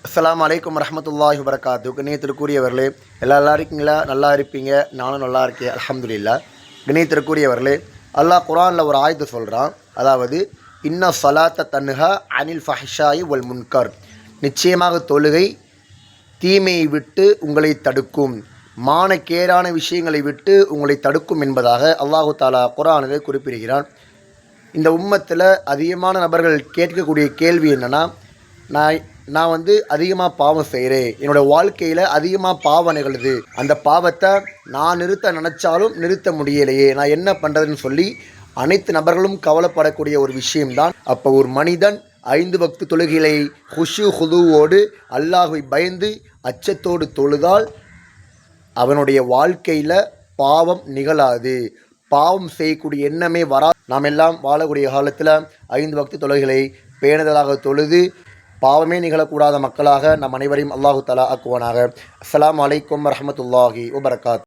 அஸ்ஸலாமு அலைக்கும் வரஹ்மத்துல்லாஹி வபரகாத்துஹு. கண்ணியத்திற்குரியவர்களே, நல்லா இருக்கீங்களா? நல்லா இருப்பீங்க. நானும் நல்லா இருக்கேன், அல்ஹம்துலில்லாஹ். கண்ணியத்திற்குரியவர்களே, அல்லாஹ் குர்ஆனில் ஒரு ஆயத்தை சொல்கிறான். அதாவது, இன்ன ஸலாத்த தன்ஹா அனில் ஃபஹ்ஷாயி வல் முன்கர். நிச்சயமாக தொழுகை தீமையை விட்டு உங்களை தடுக்கும், மானக்கேடான விஷயங்களை விட்டு உங்களை தடுக்கும் என்பதாக அல்லாஹு தாலா குர்ஆனிலே குறிப்பிடுகிறான். இந்த உம்மத்தில் அதிகமான நபர்கள் கேட்கக்கூடிய கேள்வி என்னென்னா, நான் அதிகமாக பாவம் செய்கிறேன், என்னோடய வாழ்க்கையில் அதிகமாக பாவம் நிகழுது, அந்த பாவத்தை நான் நிறுத்த நினச்சாலும் நிறுத்த முடியலையே, நான் என்ன பண்ணுறதுன்னு சொல்லி அனைத்து நபர்களும் கவலைப்படக்கூடிய ஒரு விஷயம்தான். அப்போ ஒரு மனிதன் 5 வக்து தொழுகைகளை ஹுஷு ஹுதுவோடு அல்லாஹ்வை பயந்து அச்சத்தோடு தொழுதால் அவனுடைய வாழ்க்கையில் பாவம் நிகழாது, பாவம் செய்யக்கூடிய எண்ணமே வராது. நாம் எல்லாம் வாழக்கூடிய காலத்தில் 5 வக்து தொழுகைகளை பேணுதலாக தொழுது பாவமே நிகழக்கூடாத மக்களாக நம் அனைவரையும் அல்லாஹு தஆலா ஆக்குவானாக. அஸ்ஸலாமு அலைக்கும் வரஹ்மத்துல்லாஹி வபரகாத்துஹு.